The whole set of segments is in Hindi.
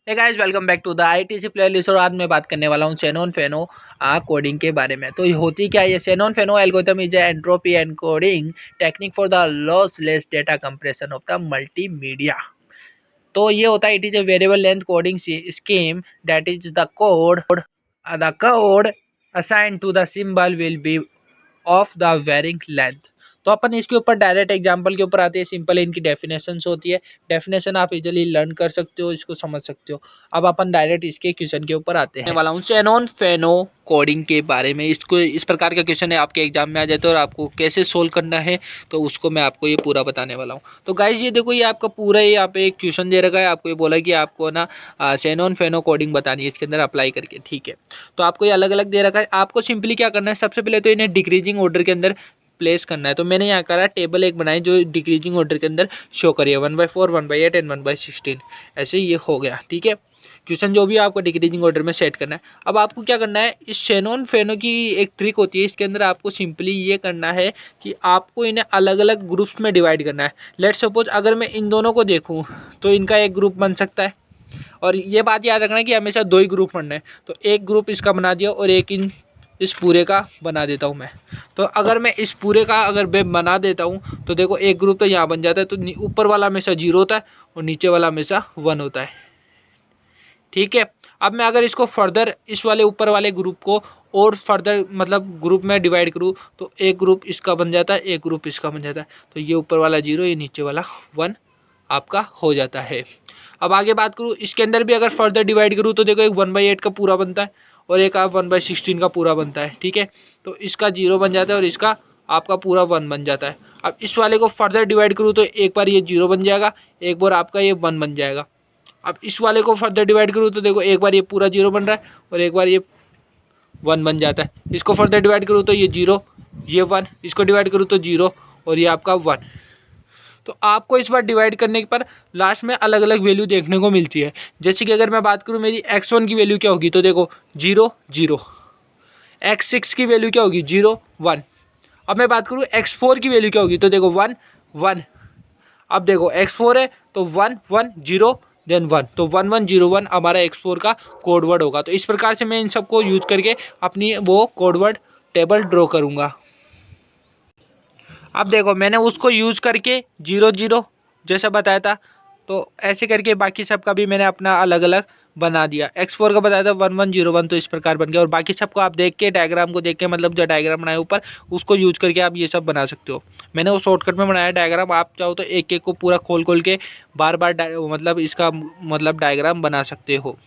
Hey guys, welcome back to the ITC playlist. और आज मैं बात करने वाला हूँ शेनॉन फेनो कोडिंग के बारे में। तो ये होती क्या है? ये Shannon Fano algorithm is entropy encoding technique for the lossless data compression of the multimedia. तो ये होता है, it is a variable length coding scheme that is the code assign to the symbol will be of the varying length. तो अपन इसके ऊपर डायरेक्ट एग्जांपल के ऊपर आते हैं। सिंपल इनकी डेफिनेशंस होती है। डेफिनेशन आप इजीली लर्न कर सकते हो, इसको समझ सकते हो। अब अपन डायरेक्ट इसके क्वेश्चन के ऊपर आते हैं वाला हूँ शेनॉन फेनो कोडिंग के बारे में। इसको इस प्रकार का क्वेश्चन है, आपके एग्जाम में आ जाता है और आपको कैसे सोल्व करना है तो उसको मैं आपको ये पूरा बताने वाला हूँ। तो गाइज ये देखो, ये आपका पूरा ही यहाँ पे एक क्वेश्चन दे रखा है। आपको ये बोला कि आपको ना शेनॉन फेनो कोडिंग बतानी है इसके अंदर अप्लाई करके, ठीक है। तो आपको ये अलग अलग दे रखा है। आपको सिंपली क्या करना है, सबसे पहले तो इन्हें डिक्रीजिंग ऑर्डर के अंदर प्लेस करना है। तो मैंने यहाँ करा टेबल एक बनाई जो डिक्रीजिंग ऑर्डर के अंदर शो करिए 1/4, 1/8 एंड 1/16। ऐसे ये हो गया, ठीक है। क्वेश्चन जो भी आपको डिक्रीजिंग ऑर्डर में सेट करना है। अब आपको क्या करना है, इस शेनॉन फेनो की एक ट्रिक होती है। इसके अंदर आपको सिंपली ये करना है कि आपको इन्हें अलग अलग ग्रुप्स में डिवाइड करना है। लेट सपोज अगर मैं इन दोनों को देखूँ तो इनका एक ग्रुप बन सकता है। और ये बात याद रखना है कि हमेशा दो ही ग्रुप बनना है। तो एक ग्रुप इसका बना दिया और एक इस पूरे का बना देता हूँ मैं। तो अगर मैं इस पूरे का अगर मैं बना देता हूँ तो देखो एक ग्रुप तो यहाँ बन जाता है। तो ऊपर वाला हमेशा 0 होता है और नीचे वाला हमेशा 1 होता है, ठीक है। अब मैं अगर इसको फर्दर इस वाले ऊपर वाले ग्रुप को और फर्दर मतलब ग्रुप में डिवाइड करूँ तो एक ग्रुप इसका बन जाता है, एक ग्रुप इसका बन जाता है। तो ये ऊपर वाला 0, ये नीचे वाला 1 आपका हो जाता है। अब आगे बात करूँ, इसके अंदर भी अगर फर्दर डिवाइड करूँ तो देखो एक 1/8 का पूरा बनता है और एक आप 1/16 का पूरा बनता है, ठीक है। तो इसका 0 बन जाता है और इसका आपका पूरा 1 बन जाता है। अब इस वाले को फर्दर डिवाइड करूँ तो एक बार ये 0 बन जाएगा, एक बार आपका ये 1 बन जाएगा। अब इस वाले को फर्दर डिवाइड करूँ तो देखो एक बार ये पूरा 0 बन रहा है और एक बार ये 1 बन जाता है। इसको फर्दर डिवाइड करूँ तो ये 0, ये 1, इसको डिवाइड करूँ तो 0 और ये आपका 1। तो आपको इस बार डिवाइड करने पर लास्ट में अलग अलग वैल्यू देखने को मिलती है। जैसे कि अगर मैं बात करूं मेरी x1 की वैल्यू क्या होगी तो देखो 0 0, x6 की वैल्यू क्या होगी 0 1। अब मैं बात करूं x4 की वैल्यू क्या होगी तो देखो 1 1। अब देखो x4 है तो 1 1 0 देन 1, तो 1 1 0 1 हमारा x4 का कोड वर्ड होगा। तो इस प्रकार से मैं इन सबको यूज करके अपनी वो कोड वर्ड टेबल ड्रॉ करूँगा। अब देखो मैंने उसको यूज़ करके 0 0 जैसा बताया था, तो ऐसे करके बाकी सब का भी मैंने अपना अलग अलग बना दिया। x4 का बताया था 1 1 0 1, तो इस प्रकार बन गया। और बाकी सबको आप देख के डायग्राम को देख के मतलब जो डायग्राम बनाए ऊपर उसको यूज करके आप ये सब बना सकते हो। मैंने वो शॉर्टकट में बनाया डायग्राम, आप चाहो तो एक एक को पूरा खोल खोल के बार बार मतलब इसका मतलब डायग्राम बना सकते हो।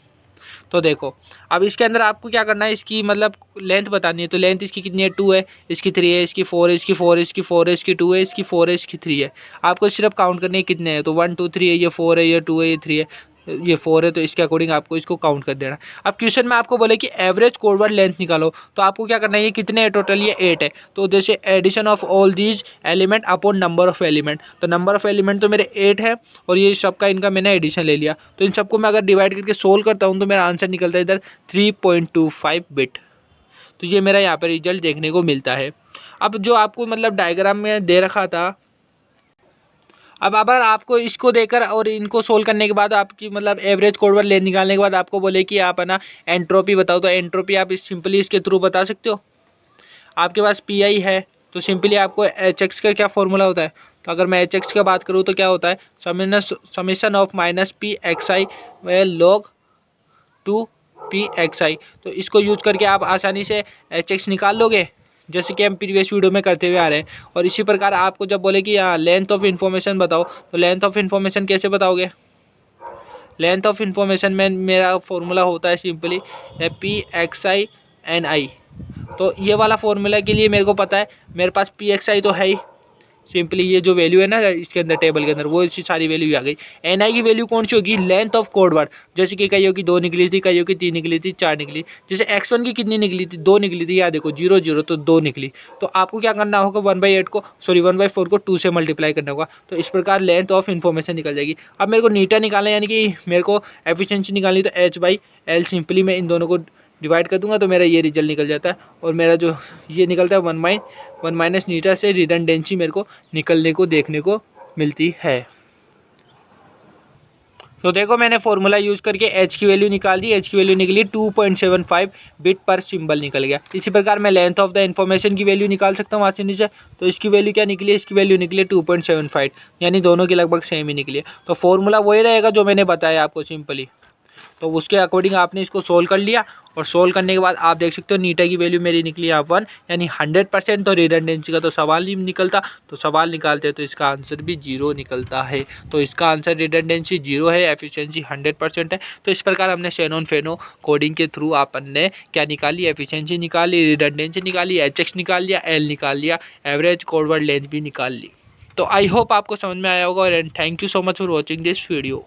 तो देखो अब इसके अंदर आपको क्या करना है, इसकी मतलब लेंथ बतानी है। तो लेंथ इसकी कितनी है 2 है, इसकी 3 है, इसकी 4 है, इसकी 4 है, इसकी 4 है, इसकी 2 है, इसकी 4 है, इसकी 3 है। आपको सिर्फ काउंट करने कितने हैं, तो 1 2 3 है, ये 4 है, ये 2 है, ये 3 है, ये 4 है। तो इसके अकॉर्डिंग आपको इसको काउंट कर देना। अब क्वेश्चन में आपको बोले कि एवरेज कोड वर्ड लेंथ निकालो, तो आपको क्या करना है, ये कितने है टोटल, ये 8 है। तो जैसे addition of all these element upon number of element, तो नंबर ऑफ एलिमेंट तो मेरे 8 है और ये सबका इनका मैंने एडिशन ले लिया। तो इन सबको मैं अगर डिवाइड करके सोल्व करता हूँ तो मेरा आंसर निकलता है इधर 3.25 बिट। तो ये मेरा यहाँ पर रिजल्ट देखने को मिलता है। अब जो आपको मतलब डायग्राम में दे रखा था, अब अगर आपको इसको देकर और इनको सोल्व करने के बाद आपकी मतलब एवरेज कोड वर्ड लेंथ निकालने के बाद आपको बोले कि आप है ना एंट्रोपी बताओ, तो एंट्रोपी आप सिंपली इसके थ्रू बता सकते हो। आपके पास पी आई है तो सिंपली आपको एच एक्स का क्या फॉर्मूला होता है, तो अगर मैं एच एक्स की बात करूँ तो क्या होता है, summation of minus P X I log 2 P X I. तो इसको यूज करके आप आसानी से एच एक्स निकाल लोगे, जैसे कि हम प्रीवियस वीडियो में करते हुए आ रहे हैं। और इसी प्रकार आपको जब बोले कि यहाँ लेंथ ऑफ इन्फॉर्मेशन बताओ, तो लेंथ ऑफ इन्फॉर्मेशन कैसे बताओगे। लेंथ ऑफ इन्फॉर्मेशन में मेरा फॉर्मूला होता है simply P X I N I. तो ये वाला फॉर्मूला के लिए मेरे को पता है, मेरे पास पी एक्स आई तो है ही, सिंपली ये जो वैल्यू है ना इसके अंदर टेबल के अंदर वो इसकी सारी वैल्यू आ गई। एन आई की वैल्यू कौन सी होगी, लेंथ ऑफ कोड वर्ड। जैसे कि कईयों की 2 निकली थी, कईयों की 3 निकली थी, 4 निकली। जैसे x1 की कितनी निकली थी, 2 निकली थी, याद देखो 0 0 तो 2 निकली। तो आपको क्या करना होगा 1/8 को 1/4 को 2 से मल्टीप्लाई करना होगा। तो इस प्रकार लेंथ ऑफ इन्फॉर्मेशन निकल जाएगी। अब मेरे को नीटा निकालना है, यानी कि मेरे को एफिशिएंसी निकालनी, तो h/l सिंपली मैं इन दोनों को डिवाइड कर दूंगा तो मेरा ये रिजल्ट निकल जाता है। और मेरा जो ये निकलता है 1 माइनस नीटा से रिडंडेंसी मेरे को निकलने को देखने को मिलती है। तो देखो मैंने फॉर्मूला यूज़ करके एच की वैल्यू निकाल दी, एच की वैल्यू निकली 2.75 बिट पर सिंबल निकल गया। इसी प्रकार मैं लेंथ ऑफ द इन्फॉर्मेशन की वैल्यू निकाल सकता हूँ आसानी से। तो इसकी वैल्यू क्या निकली, इसकी वैल्यू निकली 2.75, यानी दोनों की लगभग सेम ही निकली है। तो फॉर्मूला वही रहेगा जो मैंने बताया आपको सिंपली। तो उसके अकॉर्डिंग आपने इसको सोल्व कर लिया, और सोल्व करने के बाद आप देख सकते हो नीटा की वैल्यू मेरी निकली यहाँ 1, यानी 100%। तो रिडंडेंसी का तो सवाल नहीं निकलता, तो सवाल निकालते हैं तो इसका आंसर भी 0 निकलता है। तो इसका आंसर रिडंडेंसी 0 है, एफिशिएंसी 100% है। तो इस प्रकार हमने शेनॉन फेनो कोडिंग के थ्रू अपन ने क्या निकाली, एफिशिएंसी निकाली, रिडंडेंसी निकाली, एच निकाल लिया, एल निकाल लिया, एवरेज कोड वर्ड लेंथ भी निकाल ली। तो आई होप आपको समझ में आया होगा, and thank you so much for watching this video.